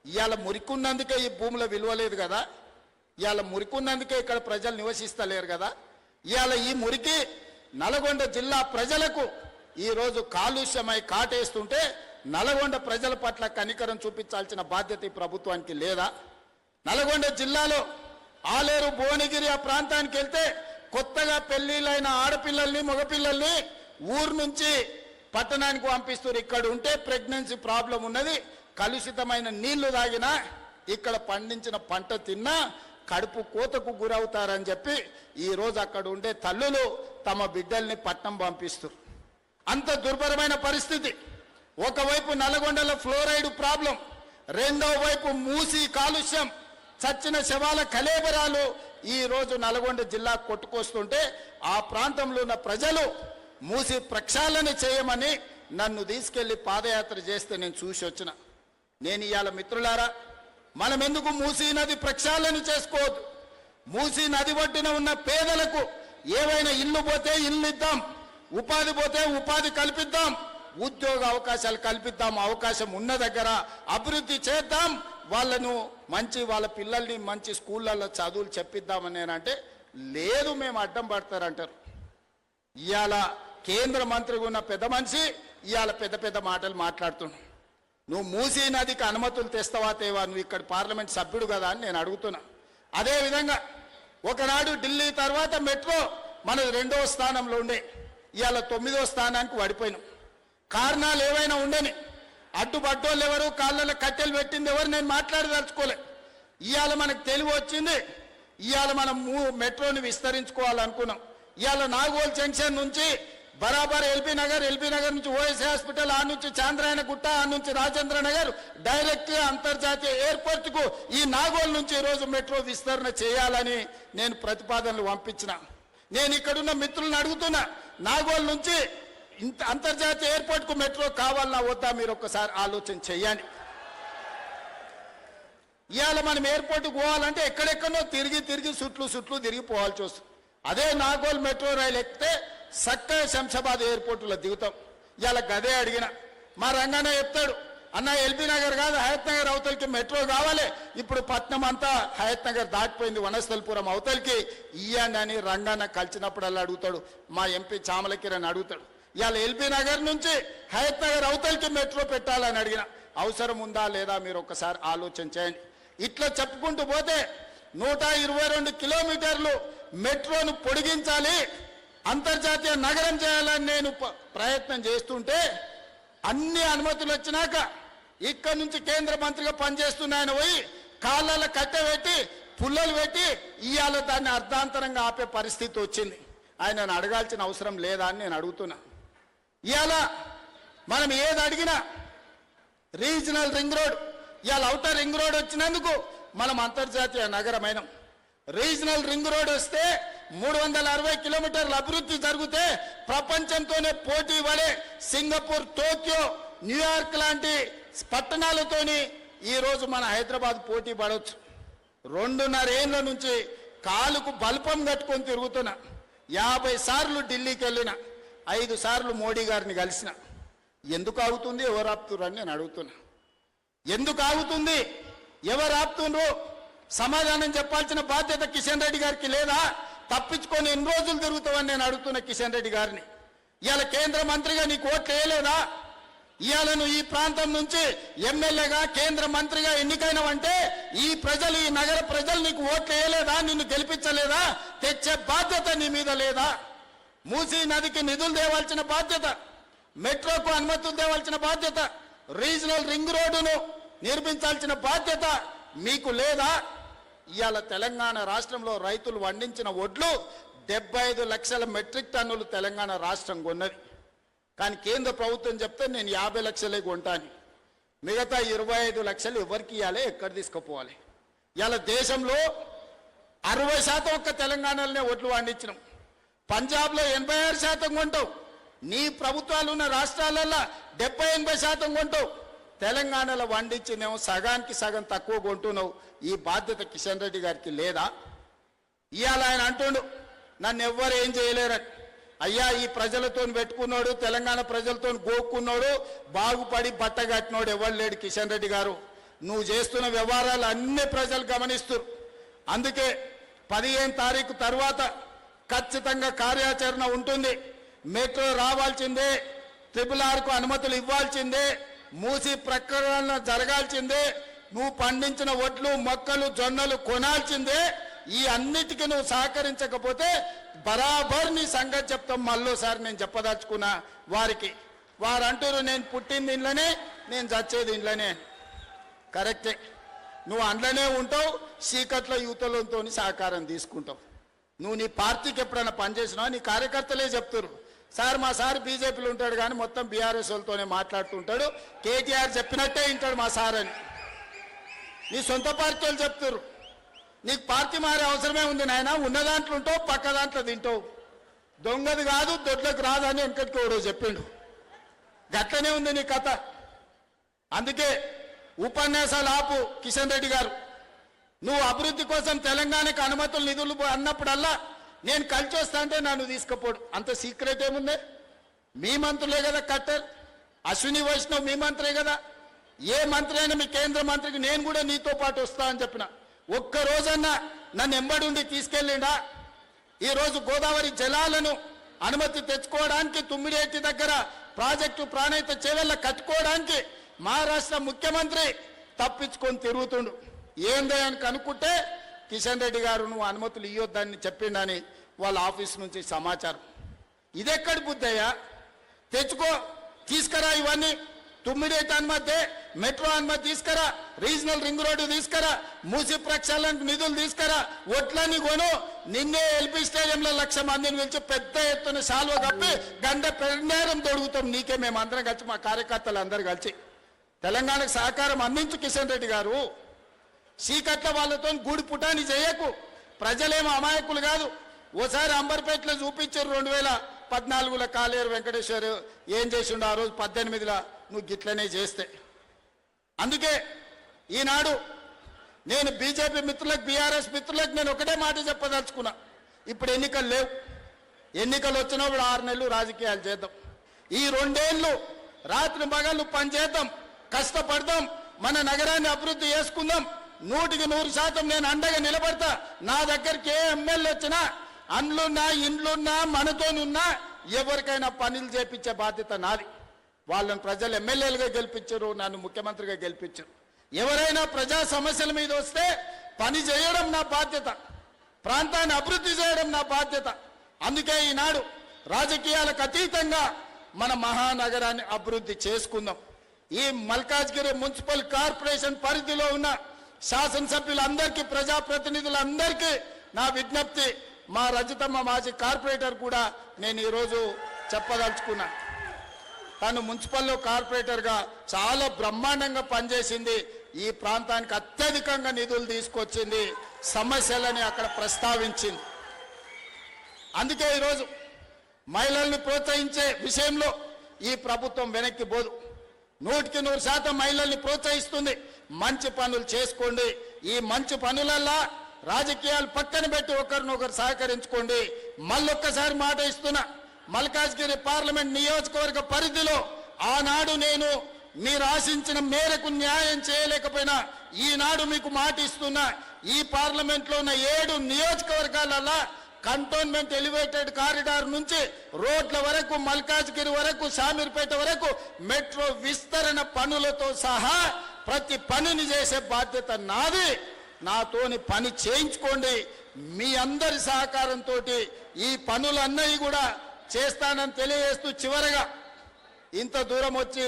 ఇవాళ మురికున్నందుకే ఈ భూముల విలువ లేదు కదా, ఇవాళ మురికున్నందుకే ఇక్కడ ప్రజలు నివసిస్తలేరు కదా. ఇవాళ ఈ మురికి నల్గొండ జిల్లా ప్రజలకు ఈరోజు కాలుష్యమై కాటేస్తుంటే నల్గొండ ప్రజల పట్ల కనికరం చూపించాల్సిన బాధ్యత ఈ ప్రభుత్వానికి లేదా? నల్గొండ జిల్లాలో ఆలేరు భువనగిరి ఆ ప్రాంతానికి వెళ్తే కొత్తగా పెళ్లిళ్ళైన ఆడపిల్లల్ని మగపిల్లల్ని ఊరు నుంచి పట్టణానికి పంపిస్తారు. ఇక్కడ ఉంటే ప్రెగ్నెన్సీ ప్రాబ్లం ఉన్నది, కలుషితమైన నీళ్లు తాగినా ఇక్కడ పండించిన పంట తిన్నా కడుపు కోతకు గురవుతారని చెప్పి ఈరోజు అక్కడ ఉండే తల్లులు తమ బిడ్డల్ని పట్నం పంపిస్తారు. అంత దుర్భరమైన పరిస్థితి. ఒకవైపు నల్గొండలో ఫ్లోరైడ్ ప్రాబ్లం, రెండో వైపు మూసి కాలుష్యం, చచ్చిన శవాల కలేబరాలు ఈరోజు నల్గొండ జిల్లా కొట్టుకొస్తుంటే ఆ ప్రాంతంలో ఉన్న ప్రజలు మూసి ప్రక్షాళన చేయమని నన్ను తీసుకెళ్లి పాదయాత్ర చేస్తే నేను చూసి వచ్చిన. నేను ఇవాళ మిత్రులారా, మనం ఎందుకు మూసీ నది ప్రక్షాళన చేసుకోవద్దు? మూసీ నది ఒడ్డున ఉన్న పేదలకు ఏవైనా ఇల్లు పోతే ఇల్లు ఇద్దాం, ఉపాధి పోతే ఉపాధి కల్పిద్దాం, ఉద్యోగ అవకాశాలు కల్పిద్దాం, అవకాశం ఉన్న దగ్గర అభివృద్ధి చేద్దాం, వాళ్ళను వాళ్ళ పిల్లల్ని మంచి స్కూళ్ళల్లో చదువులు చెప్పిద్దామని నేనంటే లేదు, మేము అడ్డం పడతారంటారు. ఇవాళ కేంద్ర మంత్రిగా ఉన్న పెద్ద మనిషి ఇవాళ పెద్ద పెద్ద మాటలు మాట్లాడుతున్నావు. నువ్వు మూసీ నదికి అనుమతులు తెస్తావా తేవా? నువ్వు ఇక్కడ పార్లమెంట్ సభ్యుడు కదా అని నేను అడుగుతున్నా. అదేవిధంగా ఒకనాడు ఢిల్లీ తర్వాత మెట్రో మనది 2వ స్థానంలో ఉండే, ఇవాళ 9వ స్థానానికి పడిపోయినాం. కారణాలు ఏవైనా ఉండని, అడ్డుపడ్డోళ్ళు ఎవరు, కాళ్ళలో కట్టెలు పెట్టింది ఎవరు, నేను మాట్లాడదలుచుకోలే. ఇవాళ మనకు తెలివి వచ్చింది, ఇవాళ మనం మెట్రోని విస్తరించుకోవాలనుకున్నాం. ఇవాళ నాగోల్ జంక్షన్ నుంచి బరాబర్ ఎల్బీ నగర్ నుంచి ఓఎస్ హాస్పిటల్, ఆ నుంచి చాంద్రాయణ గుట్ట, ఆ నుంచి రాజేంద్ర నగర్ డైరెక్ట్ అంతర్జాతీయ ఎయిర్పోర్ట్ కు ఈ నాగోల్ నుంచి ఈరోజు మెట్రో విస్తరణ చేయాలని నేను ప్రతిపాదనలు పంపించిన. నేను ఇక్కడున్న మిత్రులను అడుగుతున్నా, నాగోల్ నుంచి అంతర్జాతీయ ఎయిర్పోర్ట్ కు మెట్రో కావాలన్నా వద్దా? మీరు ఒక్కసారి ఆలోచన చెయ్యండి. ఇవాళ మనం ఎయిర్పోర్ట్కి పోవాలంటే ఎక్కడెక్కడో తిరిగి చుట్లు తిరిగి పోవాల్సి వస్తుంది. అదే నాగోల్ మెట్రో రైలు ఎక్కితే చక్కగా శంషాబాద్ ఎయిర్పోర్టులో దిగుతాం. ఇవాళ గదే అడిగిన, మా రంగన్న చెప్తాడు, అన్న ఎల్బీ నగర్ కాదు హయత్ నగర్ అవతలికి మెట్రో కావాలి, ఇప్పుడు పట్నం అంతా హయత్ నగర్ దాటిపోయింది, వనస్థలపురం అవతలికి ఇయ్యండి అని రంగన్న కలిసినప్పుడల్లా అడుగుతాడు. మా ఎంపీ చామల కిరణ్ అడుగుతాడు, ఇవాళ ఎల్బీ నగర్ నుంచి హయత్ నగర్ అవతలికి మెట్రో పెట్టాలని అడిగిన. అవసరం ఉందా లేదా మీరు ఒక్కసారి ఆలోచన చేయండి. ఇట్లా చెప్పుకుంటూ పోతే 122 కిలోమీటర్లు మెట్రోను పొడిగించాలి, అంతర్జాతీయ నగరం చేయాలని నేను ప్రయత్నం చేస్తుంటే అన్ని అనుమతులు వచ్చినాక ఇక్కడ నుంచి కేంద్ర మంత్రిగా పనిచేస్తున్న ఆయన పోయి కాళ్ళ కట్టెపెట్టి పుల్లలు పెట్టి ఇవాళ దాన్ని అర్ధాంతరంగా ఆపే పరిస్థితి వచ్చింది. ఆయనను అడగాల్సిన అవసరం లేదా అని నేను అడుగుతున్నా. ఇవాళ మనం ఏది అడిగినా రీజనల్ రింగ్ రోడ్, ఇవాళ ఔటర్ రింగ్ రోడ్ వచ్చినందుకు మనం అంతర్జాతీయ నగరమైనం. రీజనల్ రింగ్ రోడ్ వస్తే 360 కిలోమీటర్ల అభివృద్ధి జరిగితే ప్రపంచంతోనే పోటీ పడే సింగపూర్, టోక్యో, న్యూయార్క్ లాంటి పట్టణాలతోని ఈరోజు మన హైదరాబాద్ పోటీ పడవచ్చు. 2.5 ఏళ్ళ నుంచి కాలుకు బల్పం కట్టుకొని తిరుగుతున్నా. 50 సార్లు ఢిల్లీకి వెళ్ళిన, 5 సార్లు మోడీ గారిని కలిసిన. ఎందుకు ఆగుతుంది, ఎవరు ఆపుతున్నారు అని నేను అడుగుతున్నా. ఎందుకు ఆగుతుంది, ఎవరు ఆపుతుండ్రు? సమాధానం చెప్పాల్సిన బాధ్యత కిషన్ రెడ్డి గారికి లేదా? తప్పించుకొని ఎన్ని రోజులు తిరుగుతావని నేను అడుగుతున్న కిషన్ రెడ్డి గారిని. ఇవాళ కేంద్ర మంత్రిగా నీకు ఓట్లు వేయలేదా? ఇవాళ నువ్వు ఈ ప్రాంతం నుంచి ఎమ్మెల్యేగా కేంద్ర మంత్రిగా ఎన్నికైనవంటే ఈ ప్రజలు, ఈ నగర ప్రజలు నీకు ఓట్లు వేయలేదా? నిన్ను గెలిపించలేదా? తెచ్చే బాధ్యత నీ మీద లేదా? మూసీ నదికి నిధులు తేవాల్సిన బాధ్యత, మెట్రోకు అనుమతులు తేవాల్సిన బాధ్యత, రీజనల్ రింగ్ రోడ్డును నిర్మించాల్సిన బాధ్యత మీకు లేదా? ఇవాళ తెలంగాణ రాష్ట్రంలో రైతులు పండించిన వడ్లు 75 లక్షల మెట్రిక్ టన్నులు తెలంగాణ రాష్ట్రం కొన్నది. కానీ కేంద్ర ప్రభుత్వం చెప్తే నేను 50 లక్షలే కొంటాను, మిగతా 25 లక్షలు ఎవరికి ఇవ్వాలి, ఎక్కడ తీసుకుపోవాలి? ఇవాళ దేశంలో 60% ఒక్క తెలంగాణలోనే వడ్లు పండించినాం. పంజాబ్లో 86% కొంటావు, నీ ప్రభుత్వాలు ఉన్న రాష్ట్రాలలో 70-80% కొంటావు. తెలంగాణలో వండించినేమో సగానికి సగం తక్కువ కొంటున్నావు. ఈ బాధ్యత కిషన్ రెడ్డి గారికి లేదా? ఇవాళ ఆయన అంటుండు నన్ను ఎవ్వరు ఏం చేయలేరని. అయ్యా, ఈ ప్రజలతో పెట్టుకున్నాడు, తెలంగాణ ప్రజలతో గోక్కున్నాడు, బాగుపడి బట్టగట్టినోడు ఎవరు లేడు కిషన్ రెడ్డి గారు. నువ్వు చేస్తున్న వ్యవహారాలు అన్ని ప్రజలు గమనిస్తారు. అందుకే 15 తారీఖు తర్వాత ఖచ్చితంగా కార్యాచరణ ఉంటుంది. మెట్రో రావాల్సిందే, RRRకు అనుమతులు ఇవ్వాల్సిందే, మూసి ప్రకటన జరగాల్సిందే, నువ్వు పండించిన వడ్లు మొక్కలు జొన్నలు కొనాల్సిందే. ఈ అన్నిటికీ నువ్వు సహకరించకపోతే బరాబర్ నీ సంగతి చెప్తాం. మళ్ళోసారి నేను చెప్పదలుచుకున్నా వారికి. వారు అంటారు నేను పుట్టింది ఇంట్లోనే, నేను చచ్చేది ఇంట్లోనే. కరెక్టే, నువ్వు అందులోనే ఉంటావు, చీకట్లో యువతలతో సహకారం తీసుకుంటావు. నువ్వు నీ పార్టీకి ఎప్పుడైనా పనిచేసినావు, నీ కార్యకర్తలే చెప్తారు సార్ మా సార్ బీజేపీలో ఉంటాడు కానీ మొత్తం బీఆర్ఎస్ వాళ్ళతోనే మాట్లాడుతుంటాడు, కేటీఆర్ చెప్పినట్టే వింటాడు మా సార్ అని నీ సొంత పార్టీ వాళ్ళు చెప్తారు. నీకు పార్టీ మారే అవసరమే ఉంది నాయన, ఉన్న దాంట్లో ఉంటావు, పక్క దాంట్లో తింటావు. దొంగది కాదు దొడ్లకు రాదు అని వెనకటికి ఎవడో చెప్పిండు. గట్లనే ఉంది నీ కథ. అందుకే ఉపన్యాసాలు ఆపు కిషన్ రెడ్డి గారు. నువ్వు అభివృద్ధి కోసం తెలంగాణకు అనుమతులు నిధులు అన్నప్పుడల్లా నేను కలిసి వస్తా అంటే నన్ను తీసుకుపోడు. అంత సీక్రెట్ ఏముంది? మీ మంత్రులే కదా కట్టర్, అశ్విని వైష్ణవ్ మీ మంత్రే కదా. ఏ మంత్రి అయినా మీ కేంద్ర మంత్రికి నేను కూడా నీతో పాటు వస్తా అని చెప్పిన. ఒక్క రోజన్నా నన్ను ఎంబడి ఉండి తీసుకెళ్ళిండా? ఈరోజు గోదావరి జలాలను అనుమతి తెచ్చుకోవడానికి తుమ్మిడిఎట్టి దగ్గర ప్రాజెక్టు ప్రాణహిత చేవెళ్ళ కట్టుకోవడానికి మహారాష్ట్ర ముఖ్యమంత్రి తప్పించుకొని తిరుగుతుండు. ఏందో అని కనుక్కుంటే కిషన్ రెడ్డి గారు నువ్వు అనుమతులు ఇవ్వద్దని చెప్పిండని వాళ్ళ ఆఫీస్ నుంచి సమాచారం. ఇదెక్కడి బుద్ధయ్యా? తెచ్చుకో, తీసుకురా ఇవన్నీ. తుమ్మిడిఎట్టి అనుమతి, మెట్రో అనుమతి తీసుకురా, రీజనల్ రింగ్ రోడ్డు తీసుకురా, మూసి ప్రక్షాళనకు నిధులు తీసుకురా, ఒట్లని కొను. నిన్నే ఎల్పీ స్టేడియంలో 1,00,000 మందిని పిలిచి పెద్ద ఎత్తున శాల్వ కప్పి గంట పెండారం తొడుగుతాం నీకే. మేము అందరం కలిసి మా కార్యకర్తలు అందరూ కలిసి తెలంగాణకు సహకారం అందించు కిషన్ రెడ్డి గారు. చీకట్ల వాళ్ళతో గూడి పుటాని చేయకు. ప్రజలేమో అమాయకులు కాదు. ఓసారి అంబర్పేటలో చూపించారు 2014లో కాలేరు వెంకటేశ్వర్ ఏం చేసిండు ఆ రోజు 18లో నువ్వు గిట్లనే చేస్తే. అందుకే ఈనాడు నేను బీజేపీ మిత్రులకు బీఆర్ఎస్ మిత్రులకు నేను ఒకటే మాట చెప్పదలుచుకున్నా. ఇప్పుడు ఎన్నికలు లేవు, ఎన్నికలు వచ్చినప్పుడు 6 నెలలు రాజకీయాలు చేద్దాం. ఈ 2 ఏళ్ళు రాత్రి మగళ్ళు పనిచేద్దాం, కష్టపడదాం, మన నగరాన్ని అభివృద్ధి చేసుకుందాం. 100% నేను అండగా నిలబడతా. నా దగ్గరికి ఏ ఎమ్మెల్యే వచ్చినా అండ్లున్నా ఇండ్లున్నా మనతోనున్నా ఎవరికైనా పనులు చేపించే బాధ్యత నాది. వాళ్ళని ప్రజలు ఎమ్మెల్యేలుగా గెలిపించారు, నన్ను ముఖ్యమంత్రిగా గెలిపించారు. ఎవరైనా ప్రజా సమస్యల మీద వస్తే పని చేయడం నా బాధ్యత, ప్రాంతాన్ని అభివృద్ధి చేయడం నా బాధ్యత. అందుకే ఈనాడు రాజకీయాలకు అతీతంగా మన మహానగరాన్ని అభివృద్ధి చేసుకుందాం. ఈ మల్కాజ్గిరి మున్సిపల్ కార్పొరేషన్ పరిధిలో ఉన్న శాసనసభ్యులందరికీ ప్రజాప్రతినిధులందరికీ నా విజ్ఞప్తి, మా రజితమ్మ మాజీ కార్పొరేటర్ కూడా నేను ఈరోజు చెప్పదలుచుకున్నా. తను మున్సిపల్లో కార్పొరేటర్గా చాలా బ్రహ్మాండంగా పనిచేసింది. ఈ ప్రాంతానికి అత్యధికంగా నిధులు తీసుకొచ్చింది, సమస్యలని అక్కడ ప్రస్తావించింది. అందుకే ఈరోజు మహిళల్ని ప్రోత్సహించే విషయంలో ఈ ప్రభుత్వం వెనక్కి పోదు. 100% మహిళల్ని ప్రోత్సహిస్తుంది. మంచి పనులు చేసుకోండి. ఈ మంచి పనులల్లా రాజకీయాలు పక్కన పెట్టి ఒకరినొకరు సహకరించుకోండి. మళ్ళొక్కసారి మాట ఇస్తున్నా, మల్కాజ్గిరి పార్లమెంట్ నియోజకవర్గ పరిధిలో ఆనాడు నేను మీరు ఆశించిన మేరకు న్యాయం చేయలేకపోయినా ఈనాడు మీకు మాట ఇస్తున్నా. ఈ పార్లమెంట్లో ఉన్న 7 నియోజకవర్గాలలో కంటోన్మెంట్ ఎలివేటెడ్ కారిడార్ నుంచి రోడ్ల వరకు, మల్కాజ్గిరి వరకు, షామీర్పేట వరకు మెట్రో విస్తరణ పనులతో సహా ప్రతి పనిని చేసే బాధ్యత నాది. నాతోని పని చేయించుకోండి. మీ అందరి సహకారంతో ఈ పనులన్నీ కూడా చేస్తానని తెలియజేస్తూ చివరగా ఇంత దూరం వచ్చి